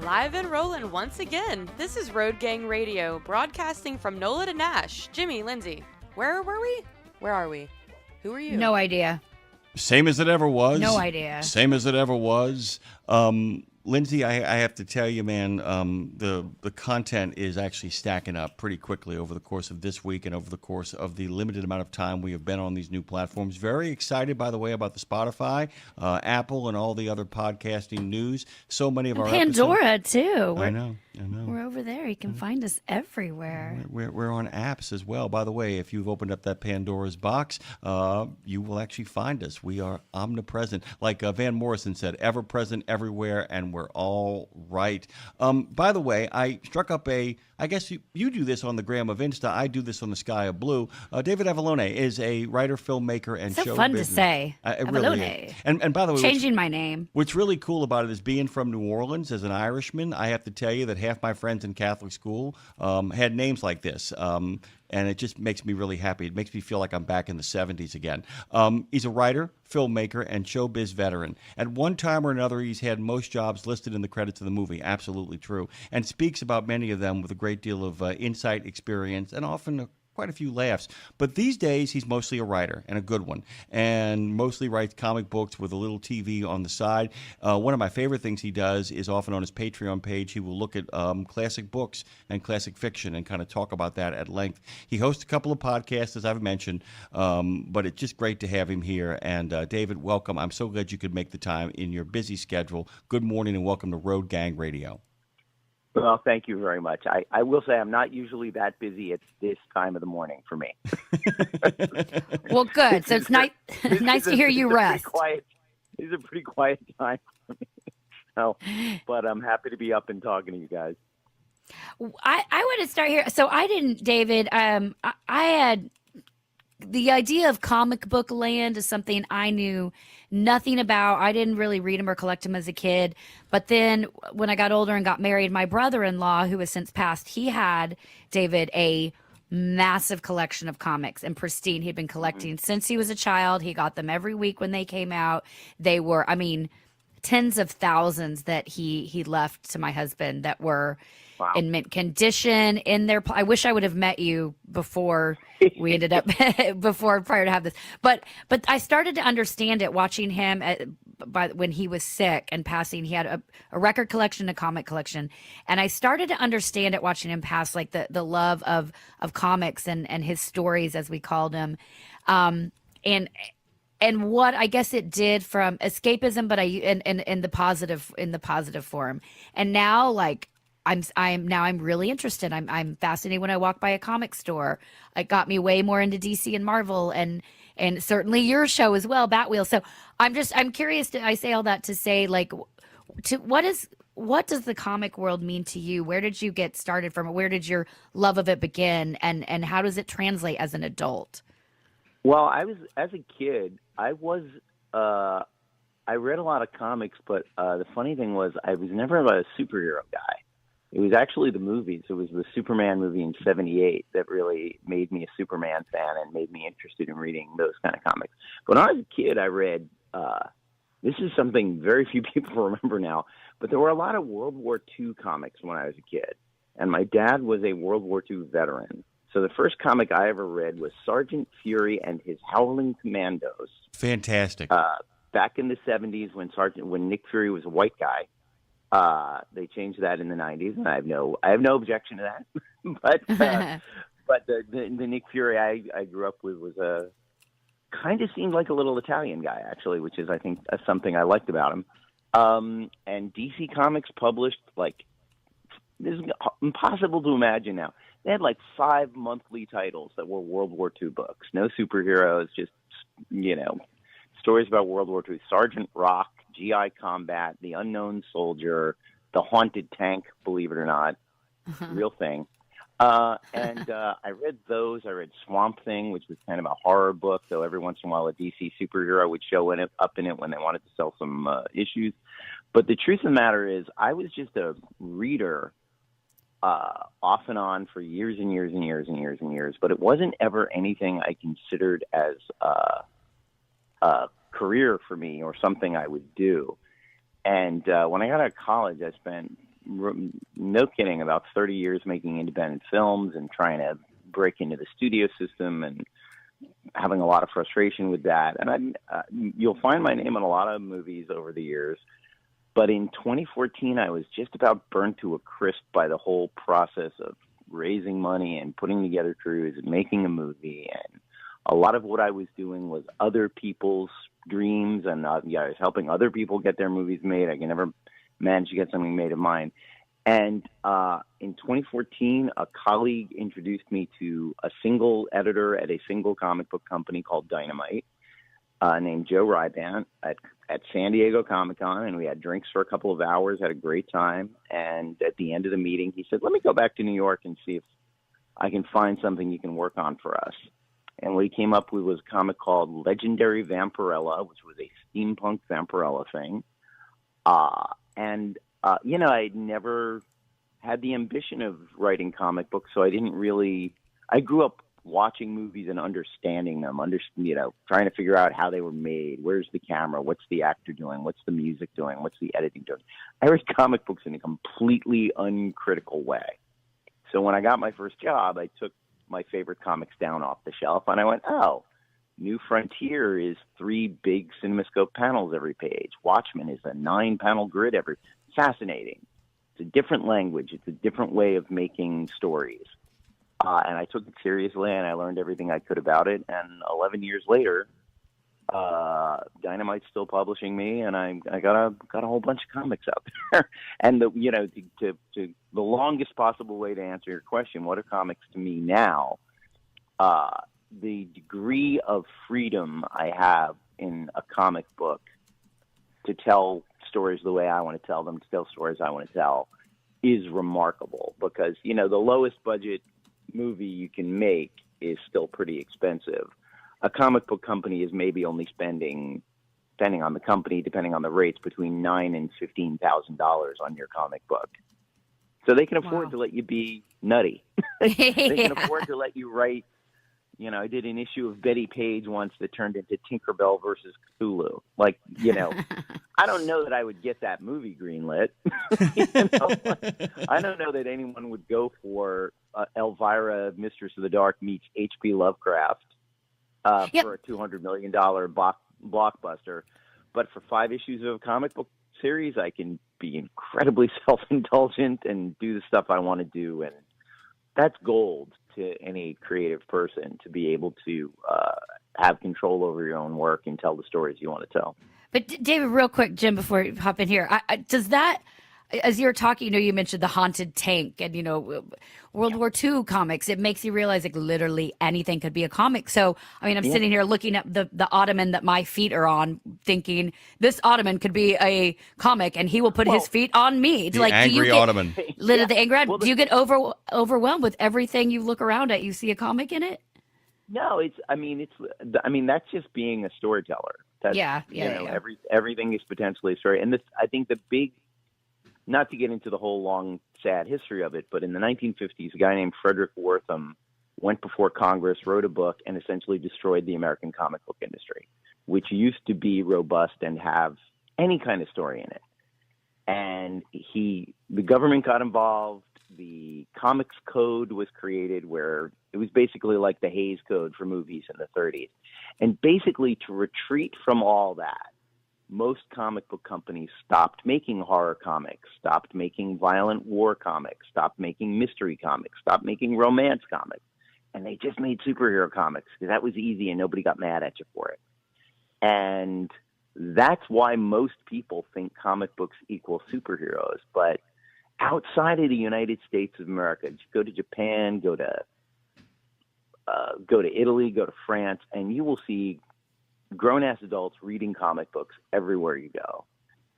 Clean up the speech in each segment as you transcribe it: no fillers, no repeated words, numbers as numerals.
Live and rolling once again. This is Road Gang Radio, broadcasting from NOLA to Nash. Jimmy, Lindsay, where were we? Where are we? Who are you? No idea. Same as it ever was. No idea. Same as it ever was. Lindsay, I have to tell you, man, the content is actually stacking up pretty quickly over the course of this week and over the course of the limited amount of time we have been on these new platforms. Very excited, by the way, about the Spotify, Apple, and all the other podcasting news. So many of And our Pandora, episodes, too. I know. We're over there. You can find us everywhere. We're on apps as well. By the way, if you've opened up that Pandora's box, you will actually find us. We are omnipresent. Like Van Morrison said, ever present everywhere, and we're all right. By the way, I struck up I guess you do this on the gram of Insta. I do this on the Sky of Blue. David Avallone is a writer, filmmaker, and so show fun business. to say. It really is. And by the way, changing my name. What's really cool about it is being from New Orleans as an Irishman. I have to tell you that half my friends in Catholic school had names like this. And it just makes me really happy. It makes me feel like I'm back in the 70s again. He's a writer, filmmaker, and showbiz veteran. At one time or another, he's had most jobs listed in the credits of the movie. Absolutely true. And speaks about many of them with a great deal of insight, experience, and often quite a few laughs. But these days, he's mostly a writer, and a good one, and mostly writes comic books with a little TV on the side. One of my favorite things he does is often on his Patreon page, he will look at classic books and classic fiction and kind of talk about that at length. He hosts a couple of podcasts, as I've mentioned, but it's just great to have him here. And David, welcome. I'm so glad you could make the time in your busy schedule. Good morning and welcome to Road Gang Radio. Well, thank you very much. I will say I'm not usually that busy at this time of the morning for me. Well, good. So it's nice to hear you rest. It's a pretty quiet time for me. So, but I'm happy to be up and talking to you guys. I want to start here. So I didn't, David, I had the idea of comic book land is something I knew nothing about. I didn't really read them or collect them as a kid. But then when I got older and got married, my brother-in-law, who has since passed, he had, David, a massive collection of comics and pristine. He'd been collecting since he was a child. He got them every week when they came out. They were, tens of thousands that he left to my husband that were in mint condition in their. I wish I would have met you before we ended up prior to have this. But I started to understand it watching him when he was sick and passing. He had a record collection, a comic collection, and I started to understand it watching him pass, like the love of comics and his stories, as we called them, and what I guess it did from escapism, but in the positive form. And now, like, I'm really interested. I'm fascinated when I walk by a comic store. It got me way more into DC and Marvel, and certainly your show as well, Batwheels. So I'm curious. I say all that to say, like, what does the comic world mean to you? Where did you get started from? Where did your love of it begin, and how does it translate as an adult? Well, as a kid, I read a lot of comics, but the funny thing was I was never a superhero guy. It was actually the movies. It was the Superman movie in '78 that really made me a Superman fan and made me interested in reading those kind of comics. But when I was a kid, I read, this is something very few people remember now, but there were a lot of World War II comics when I was a kid. And my dad was a World War II veteran. So the first comic I ever read was Sergeant Fury and His Howling Commandos. Fantastic. Back in the '70s when Nick Fury was a white guy. They changed that in the '90s, and I have no objection to that. but the Nick Fury I grew up with was kind of seemed like a little Italian guy, actually, which is, I think, something I liked about him. And DC Comics published, like, this is impossible to imagine now. They had like 5 monthly titles that were World War II books. No superheroes, just, stories about World War II. Sergeant Rock, GI Combat, The Unknown Soldier, The Haunted Tank, believe it or not, real thing. And I read those. I read Swamp Thing, which was kind of a horror book, though every once in a while a DC superhero would show up in it when they wanted to sell some issues. But the truth of the matter is I was just a reader off and on for years and years and years and years and years. But it wasn't ever anything I considered as a career for me or something I would do. And when I got out of college, I spent no kidding, about 30 years making independent films and trying to break into the studio system and having a lot of frustration with that. And you'll find my name in a lot of movies over the years. But in 2014, I was just about burnt to a crisp by the whole process of raising money and putting together crews and making a movie. And a lot of what I was doing was other people's dreams, and I was helping other people get their movies made. I can never manage to get something made of mine. And in 2014, a colleague introduced me to a single editor at a single comic book company called Dynamite, named Joe Rybant at San Diego Comic-Con, and we had drinks for a couple of hours, had a great time. And at the end of the meeting, he said, let me go back to New York and see if I can find something you can work on for us. And what he came up with was a comic called Legendary Vampirella, which was a steampunk Vampirella thing. I'd never had the ambition of writing comic books, so I grew up watching movies and understanding them, trying to figure out how they were made. Where's the camera? What's the actor doing? What's the music doing? What's the editing doing? I read comic books in a completely uncritical way. So when I got my first job, I took my favorite comics down off the shelf, and I went, oh, New Frontier is 3 big CinemaScope panels every page. Watchmen is a 9-panel grid every. Fascinating. It's a different language. It's a different way of making stories. And I took it seriously, and I learned everything I could about it. And 11 years later, Dynamite's still publishing me, and I got a whole bunch of comics out there. And the longest possible way to answer your question, what are comics to me now? The degree of freedom I have in a comic book to tell stories the way I want to tell them, to tell stories I want to tell, is remarkable. Because the lowest budget movie you can make is still pretty expensive. A comic book company is maybe only spending, depending on the company, depending on the rates, between $9,000 and $15,000 on your comic book. So they can afford to let you be nutty. They can afford to let you write. I did an issue of Betty Page once that turned into Tinkerbell versus Cthulhu. I don't know that I would get that movie greenlit. I don't know that anyone would go for Elvira, Mistress of the Dark meets H.P. Lovecraft for a $200 million blockbuster. But for 5 issues of a comic book series, I can be incredibly self-indulgent and do the stuff I want to do. And that's gold to any creative person, to be able to have control over your own work and tell the stories you want to tell. But David, real quick, Jim, before you hop in here, does that, as you were talking, you mentioned the haunted tank and, World War II comics, it makes you realize literally anything could be a comic. So, I'm sitting here looking at the ottoman that my feet are on, thinking this ottoman could be a comic and he will put his feet on me. The angry ottoman. The angry ottoman. Do you get overwhelmed with everything you look around at? You see a comic in it? No, that's just being a storyteller. Everything is potentially a story. And I think the big, not to get into the whole long, sad history of it, but in the 1950s, a guy named Frederick Wortham went before Congress, wrote a book, and essentially destroyed the American comic book industry, which used to be robust and have any kind of story in it. And the government got involved. The comics code was created, where it was basically like the Hays Code for movies in the 30s. And basically, to retreat from all that, most comic book companies stopped making horror comics, stopped making violent war comics, stopped making mystery comics, stopped making romance comics. And they just made superhero comics because that was easy and nobody got mad at you for it. And that's why most people think comic books equal superheroes. But outside of the United States of America, just go to Japan, go to Italy, go to France, and you will see grown-ass adults reading comic books everywhere you go.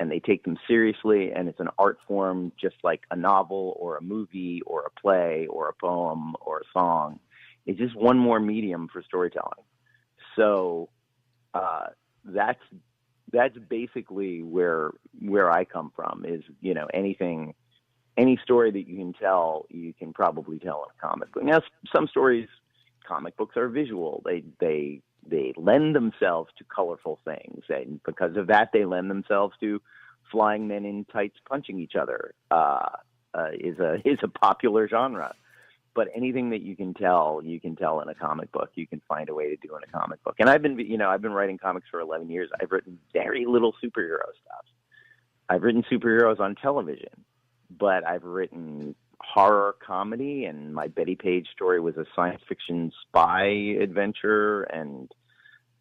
And they take them seriously, and it's an art form just like a novel or a movie or a play or a poem or a song. It's just one more medium for storytelling. So that's basically where I come from is, any story that you can tell, you can probably tell in a comic book. Now, some stories, comic books are visual. They lend themselves to colorful things, and because of that, they lend themselves to flying men in tights punching each other is a popular genre. But anything that you can tell in a comic book. You can find a way to do in a comic book. And I've been writing comics for 11 years. I've written very little superhero stuff. I've written superheroes on television, but I've written horror comedy, and my Betty Page story was a science fiction spy adventure, and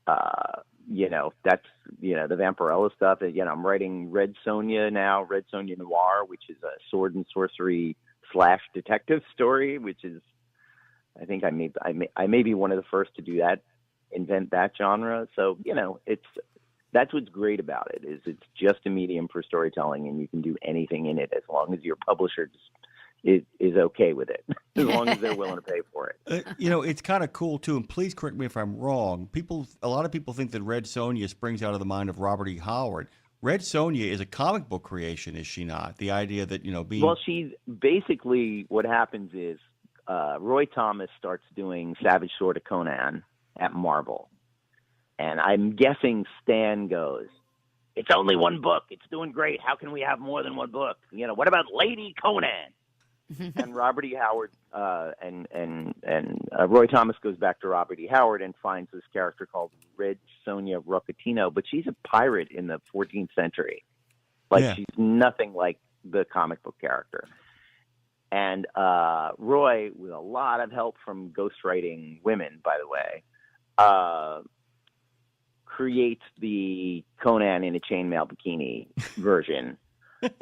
that's the Vampirella stuff. I'm writing Red Sonja now, Red Sonja Noir, which is a sword and sorcery / detective story, which is, I think I may be one of the first to do that, invent that genre. So that's what's great about it, is it's just a medium for storytelling, and you can do anything in it as long as your publisher is okay with it, as long as they're willing to pay for it. It's kind of cool too, and please correct me if I'm wrong. A lot of people think that Red Sonja springs out of the mind of Robert E. Howard. Red Sonja is a comic book creation, is she not? The idea that, being... Well, she's basically, what happens is Roy Thomas starts doing Savage Sword of Conan at Marvel. And I'm guessing Stan goes, "It's only one book. It's doing great. How can we have more than one book? What about Lady Conan?" And Robert E. Howard and Roy Thomas goes back to Robert E. Howard and finds this character called Red Sonja Rocattino, but she's a pirate in the 14th century. She's nothing like the comic book character. And Roy, with a lot of help from ghostwriting women, by the way, creates the Conan in a chainmail bikini version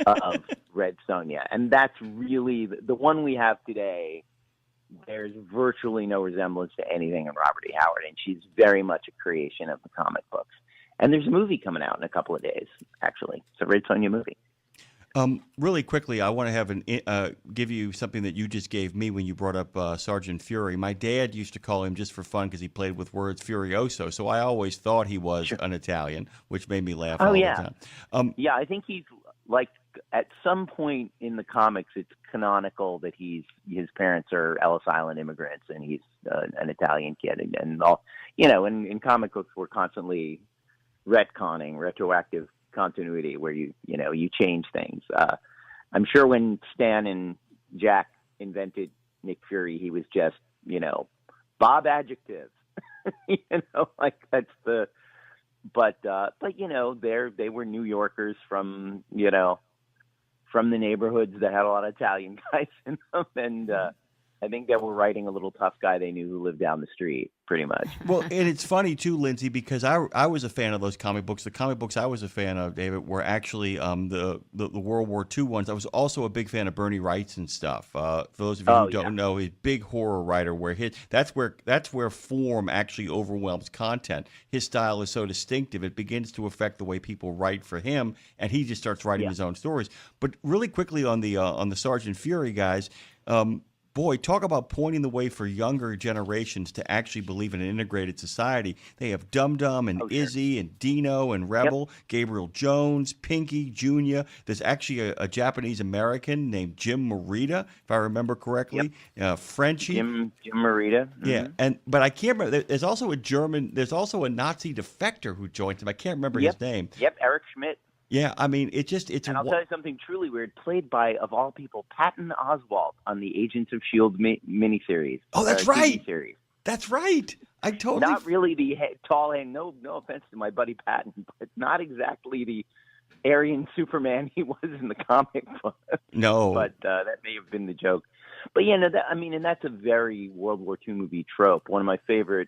of Red Sonja. And that's really the one we have today. There's virtually no resemblance to anything in Robert E. Howard, and she's very much a creation of the comic books. And there's a movie coming out in a couple of days, actually. It's a Red Sonja movie. Really quickly, I want to have give you something that you just gave me when you brought up Sergeant Fury. My dad used to call him, just for fun, because he played with words, Furioso. So I always thought he was an Italian, which made me laugh all the time. I think he's at some point in the comics, it's canonical that his parents are Ellis Island immigrants, and he's an Italian kid, and all. In comic books, we're constantly retconning, retroactive continuity, where you change things. I'm sure when Stan and Jack invented Nick Fury, he was just Bob Adjective. That's the. But they were New Yorkers from the neighborhoods that had a lot of Italian guys in them, and I think they were writing a little tough guy they knew who lived down the street, pretty much. Well, and it's funny too, Lindsay, because I was a fan of those comic books. The comic books I was a fan of, David, were actually the World War II ones. I was also a big fan of Bernie Wrightson stuff. For those of you who don't know, he's a big horror writer. That's where form actually overwhelms content. His style is so distinctive; it begins to affect the way people write for him, and he just starts writing his own stories. But really quickly on the Sergeant Fury guys. Boy, talk about pointing the way for younger generations to actually believe in an integrated society. They have Dum Dum and Izzy and Dino and Rebel, Gabriel Jones, Pinky, Junior. There's actually a Japanese American named Jim Morita, if I remember correctly. Frenchie. Jim Morita. Mm-hmm. Yeah, but I can't remember. There's also there's also a Nazi defector who joins him. I can't remember his name. Eric Schmidt. Yeah, I mean, it's. And I'll tell you something truly weird. Played by, of all people, Patton Oswalt on the Agents of S.H.I.E.L.D. miniseries. Oh, that's right. TV series. That's right. I totally. Not really the tall hand. No offense to my buddy Patton, but not exactly the Aryan Superman he was in the comic book. No. But that may have been the joke. But and that's a very World War II movie trope. One of my favorite.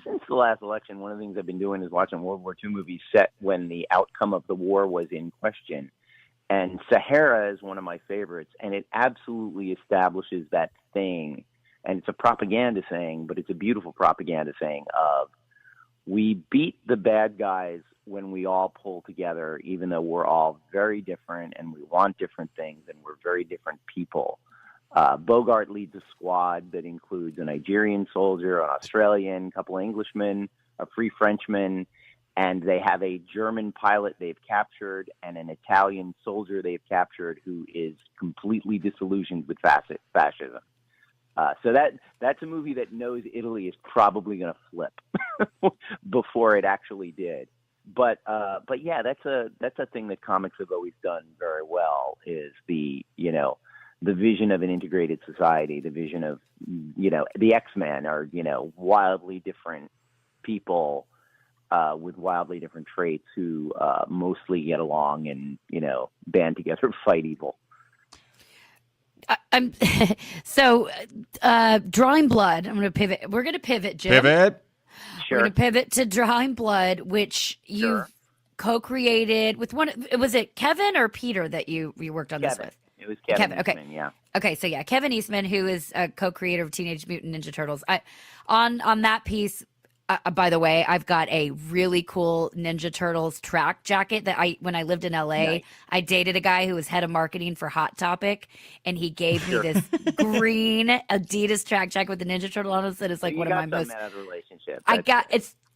Since the last election, one of the things I've been doing is watching World War II movies set when the outcome of the war was in question. And Sahara is one of my favorites, and it absolutely establishes that thing. And it's a propaganda saying, but it's a beautiful propaganda saying of, we beat the bad guys when we all pull together, even though we're all very different and we want different things and we're very different people. Bogart leads a squad that includes a Nigerian soldier, an Australian, a couple of Englishmen, a free Frenchman, and they have a German pilot they've captured and an Italian soldier they've captured who is completely disillusioned with fascism. So that's a movie that knows Italy is probably going to flip before it actually did. but yeah, that's a thing that comics have always done very well, is the vision of an integrated society, the vision of, the X-Men are, wildly different people with wildly different traits who mostly get along and, band together to fight evil. I'm so Drawing Blood. I'm going to pivot. We're going to pivot, Jim. Pivot. We're going to pivot to Drawing Blood, which you've co-created with was it Kevin or Peter that you worked on this with? It was Kevin Okay. Eastman, yeah. Okay, so yeah, Kevin Eastman, who is a co-creator of Teenage Mutant Ninja Turtles. On that piece, by the way, I've got a really cool Ninja Turtles track jacket that when I lived in LA, Nice. I dated a guy who was head of marketing for Hot Topic, and he gave me this green Adidas track jacket with the Ninja Turtle on it. That is like one of my most. Out of the relationship.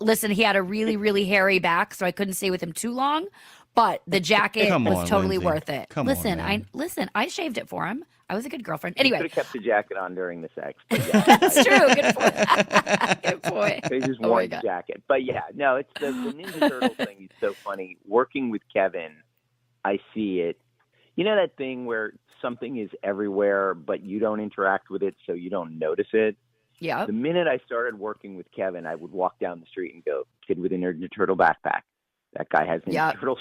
Listen, he had a really, really hairy back, so I couldn't stay with him too long. But the jacket was totally Lindsay. worth it. Come on, man. I shaved it for him. I was a good girlfriend. You Anyway, could have kept the jacket on during the sex. But yeah, that's true. Good point. Good point. They just Oh wore my the God. jacket. But yeah, no, it's the Ninja Turtles thing is so funny. Working with Kevin, I see it. You know that thing where something is everywhere, but you don't interact with it, so you don't notice it? Yeah. The minute I started working with Kevin, I would walk down the street and go, kid with a Ninja Turtle backpack. That guy has Ninja Turtle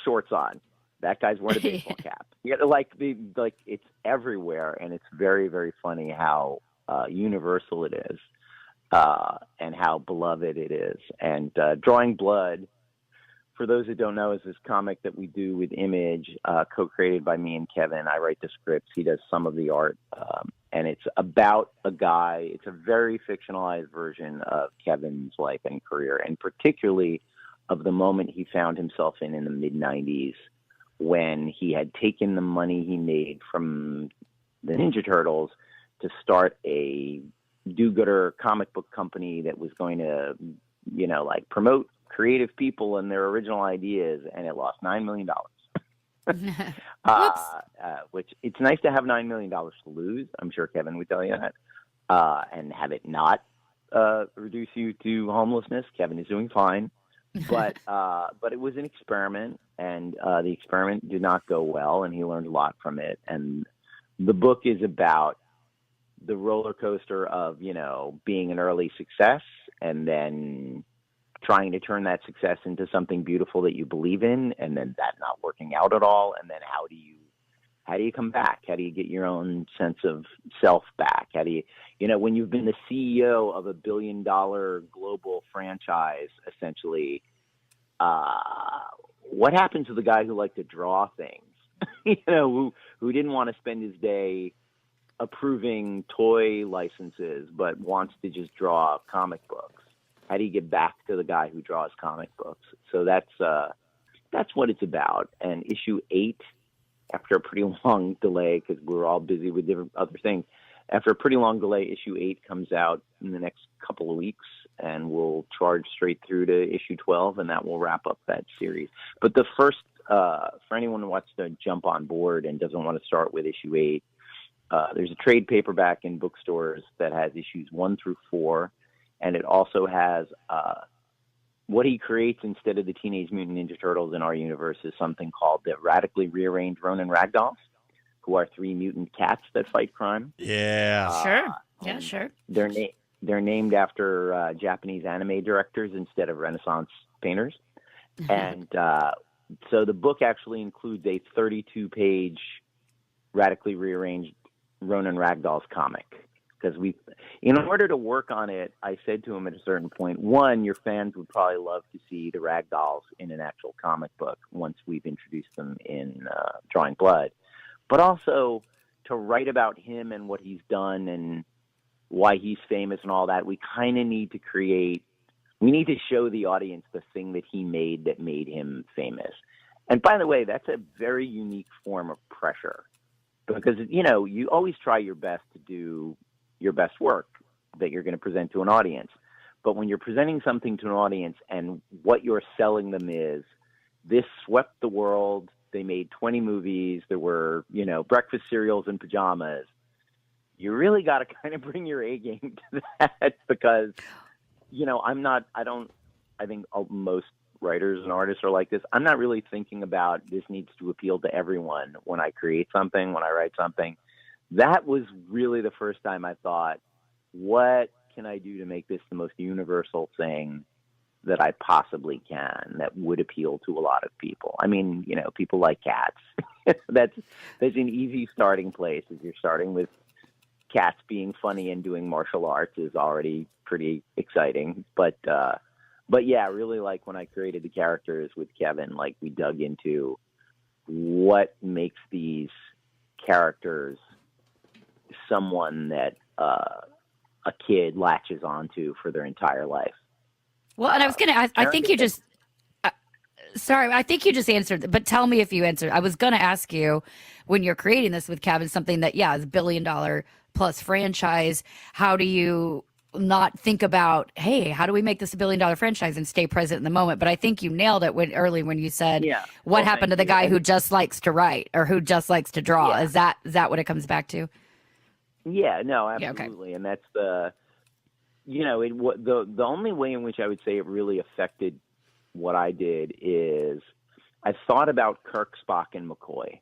shorts on. That guy's wearing a baseball cap. Yeah, it's everywhere, and it's very, very funny how universal it is, and how beloved it is. And Drawing Blood, for those that don't know, is this comic that we do with Image, co-created by me and Kevin. I write the scripts. He does some of the art. And it's about a guy. It's a very fictionalized version of Kevin's life and career, and particularly of the moment he found himself in the mid-'90s, when he had taken the money he made from the Ninja Turtles to start a do-gooder comic book company that was going to, promote creative people and their original ideas, and it lost $9 million. Which it's nice to have $9 million to lose. I'm sure Kevin would tell you that, and have it not reduce you to homelessness. Kevin is doing fine, but it was an experiment, and the experiment did not go well, and he learned a lot from it. And the book is about the roller coaster of being an early success, and then trying to turn that success into something beautiful that you believe in, and then that not working out at all. And then how do you come back? How do you get your own sense of self back? How do you, when you've been the CEO of $1 billion global franchise, essentially, what happens to the guy who liked to draw things, who didn't want to spend his day approving toy licenses, but wants to just draw comic books? How do you get back to the guy who draws comic books? So that's what it's about. And issue 8, after a pretty long delay, because we were all busy with different other things, after a pretty long delay, issue 8 comes out in the next couple of weeks, and we'll charge straight through to issue 12, and that will wrap up that series. But the first, for anyone who wants to jump on board and doesn't want to start with issue 8, there's a trade paperback in bookstores that has issues 1 through 4. And it also has what he creates instead of the Teenage Mutant Ninja Turtles in our universe is something called the radically rearranged Ronin Ragdolls, who are 3 mutant cats that fight crime. Yeah. Sure. Yeah, sure. They're named after Japanese anime directors instead of Renaissance painters. And so the book actually includes a 32-page radically rearranged Ronin Ragdolls comic. Because in order to work on it, I said to him at a certain point, one, your fans would probably love to see the Ragdolls in an actual comic book once we've introduced them in Drawing Blood. But also to write about him and what he's done and why he's famous and all that, we kind of need to show the audience the thing that he made that made him famous. And by the way, that's a very unique form of pressure. Because, you always try your best to do your best work that you're going to present to an audience. But when you're presenting something to an audience and what you're selling them is, this swept the world, they made 20 movies, there were, breakfast cereals and pajamas, you really got to kind of bring your A game to that because, I I think most writers and artists are like this. I'm not really thinking about this needs to appeal to everyone when I create something, when I write something. That was really the first time I thought, what can I do to make this the most universal thing that I possibly can that would appeal to a lot of people? I mean, people like cats. That's an easy starting place. If you're starting with cats being funny and doing martial arts is already pretty exciting. But yeah, really, like when I created the characters with Kevin, like we dug into what makes these characters someone that a kid latches onto for their entire life. Well, and I was I think you just, sorry, I think you just answered, but tell me if you answered. I was going to ask you, when you're creating this with Kevin, something that, is $1 billion plus franchise, how do you not think about, hey, how do we make this $1 billion franchise and stay present in the moment? But I think you nailed it early when you said, what happened to the guy who just likes to write or who just likes to draw? Is that what it comes back to? Yeah, no, absolutely. Yeah, okay. And that's the only way in which I would say it really affected what I did is I thought about Kirk, Spock, and McCoy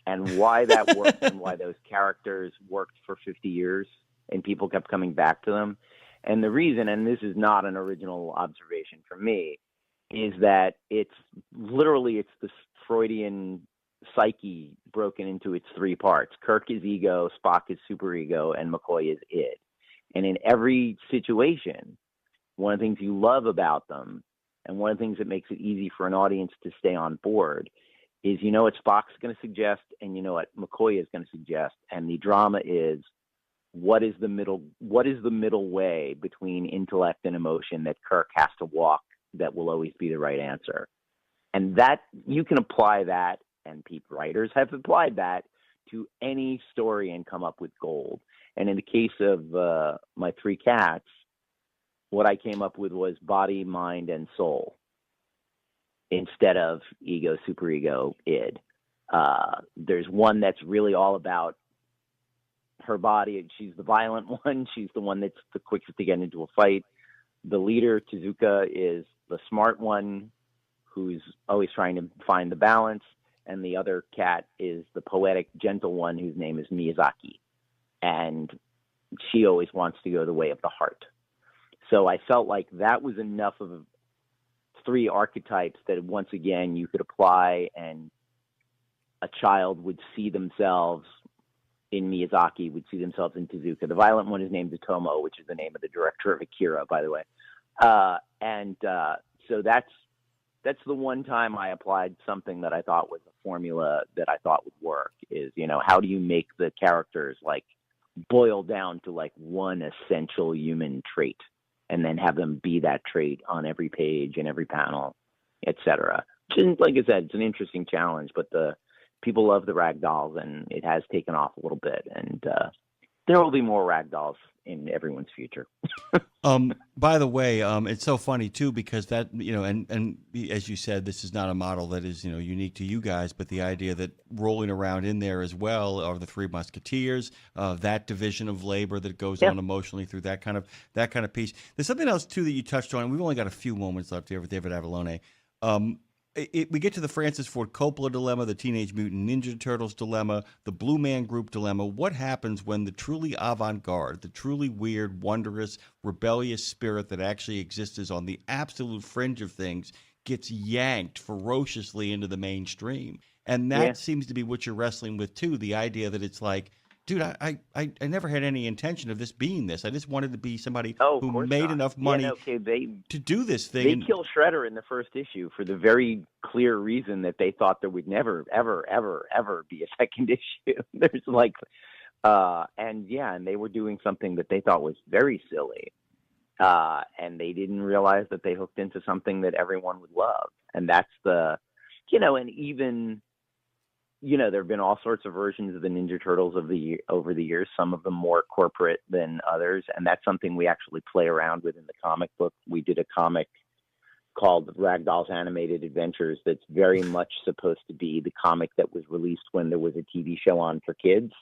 and why that worked and why those characters worked for 50 years and people kept coming back to them. And the reason, and this is not an original observation from me, is that it's the Freudian psyche broken into its three parts. Kirk is ego, Spock is superego, and McCoy is id. And in every situation, one of the things you love about them, and one of the things that makes it easy for an audience to stay on board, is what Spock's going to suggest, and what McCoy is going to suggest, and the drama is what is the middle way between intellect and emotion that Kirk has to walk that will always be the right answer. And that you can apply that, and writers have applied that to any story and come up with gold. And in the case of my three cats, what I came up with was body, mind, and soul instead of ego, superego, id. There's one that's really all about her body. She's the violent one. She's the one that's the quickest to get into a fight. The leader, Tezuka, is the smart one who's always trying to find the balance. And the other cat is the poetic, gentle one whose name is Miyazaki. And she always wants to go the way of the heart. So I felt like that was enough of three archetypes that once again you could apply, and a child would see themselves in Miyazaki, would see themselves in Tezuka. The violent one is named Otomo, which is the name of the director of Akira, by the way. So that's the one time I applied something that I thought was a formula that I thought would work, is, how do you make the characters like boil down to like one essential human trait and then have them be that trait on every page and every panel, etc. Like I said, it's an interesting challenge, but the people love the ragdolls, and it has taken off a little bit, and there will be more ragdolls in everyone's future. By the way, it's so funny too, because that, and as you said, this is not a model that is, unique to you guys, but the idea that rolling around in there as well are the Three Musketeers, that division of labor that goes on emotionally through that kind of piece. There's something else too that you touched on, and we've only got a few moments left here with David Avallone. We get to the Francis Ford Coppola dilemma, the Teenage Mutant Ninja Turtles dilemma, the Blue Man Group dilemma. What happens when the truly avant-garde, the truly weird, wondrous, rebellious spirit that actually exists on the absolute fringe of things gets yanked ferociously into the mainstream? And that seems to be what you're wrestling with too, the idea that it's like, dude, I never had any intention of this being this. I just wanted to be somebody who made enough money to do this thing. They kill Shredder in the first issue for the very clear reason that they thought there would never, ever, ever, ever be a second issue. There's like, and they were doing something that they thought was very silly. And they didn't realize that they hooked into something that everyone would love. And that's and even, there have been all sorts of versions of the Ninja Turtles over the years, some of them more corporate than others. And that's something we actually play around with in the comic book. We did a comic called Ragdoll's Animated Adventures that's very much supposed to be the comic that was released when there was a TV show on for kids.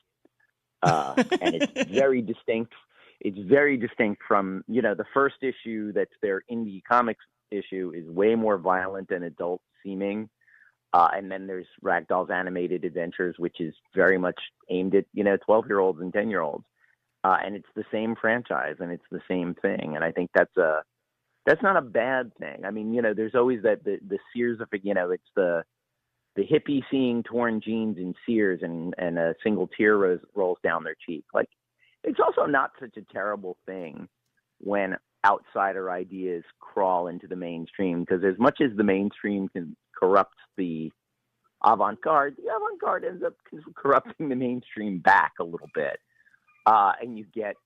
And it's very distinct. It's very distinct from, the first issue that's their indie comics issue is way more violent and adult seeming. And then there's Ragdoll's Animated Adventures, which is very much aimed at, 12-year-olds and 10-year-olds. And it's the same franchise and it's the same thing. And I think that's not a bad thing. I mean, there's always that the Sears effect, it's the hippie seeing torn jeans in Sears and a single tear rolls down their cheek. Like, it's also not such a terrible thing when outsider ideas crawl into the mainstream, because as much as the mainstream can corrupt the avant-garde ends up corrupting the mainstream back a little bit. And you get,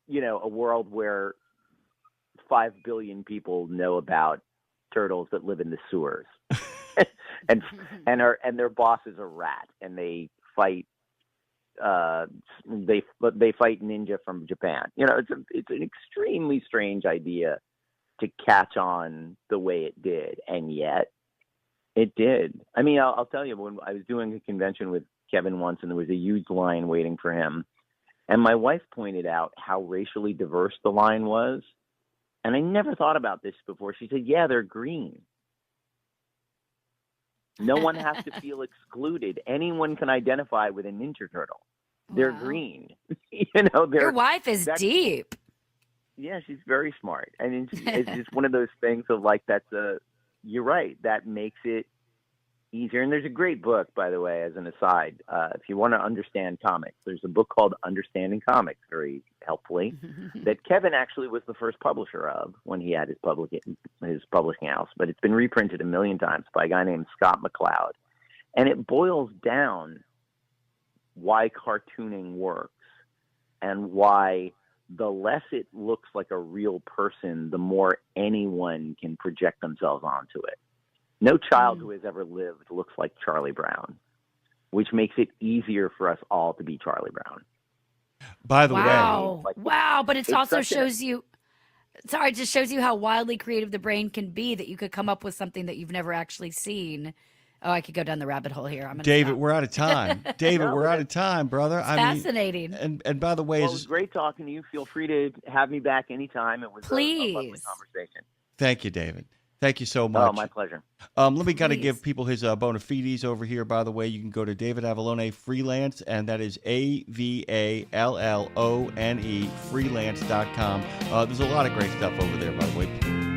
a world where 5 billion people know about turtles that live in the sewers. and their boss is a rat, and they fight fight ninja from Japan. It's an extremely strange idea to catch on the way it did, and yet it did. I mean, I'll tell you, when I was doing a convention with Kevin once, and there was a huge line waiting for him, and my wife pointed out how racially diverse the line was, and I never thought about this before. She said, "Yeah, they're green. No one has to feel excluded. Anyone can identify with a Ninja Turtle. They're green." Your wife is deep. Yeah, she's very smart. And it's just one of those things of like, you're right. That makes it easier. And there's a great book, by the way, as an aside. If you want to understand comics, there's a book called Understanding Comics, very helpfully, that Kevin actually was the first publisher of when he had his publishing house. But it's been reprinted a million times by a guy named Scott McCloud. And it boils down why cartooning works and why the less it looks like a real person, the more anyone can project themselves onto it. No child who has ever lived looks like Charlie Brown, which makes it easier for us all to be Charlie Brown. By the way, wow! But it also shows you. Sorry, it just shows you how wildly creative the brain can be. That you could come up with something that you've never actually seen. Oh, I could go down the rabbit hole here. David, we're out of time. We're out of time, brother. Fascinating. And by the way, it was great talking to you. Feel free to have me back anytime. It was a lovely conversation. Thank you, David. Thank you so much. Oh, my pleasure. Let me kind of give people his bona fides over here. By the way, you can go to David Avallone Freelance, and that is AVALLONE freelance.com. There's a lot of great stuff over there, by the way.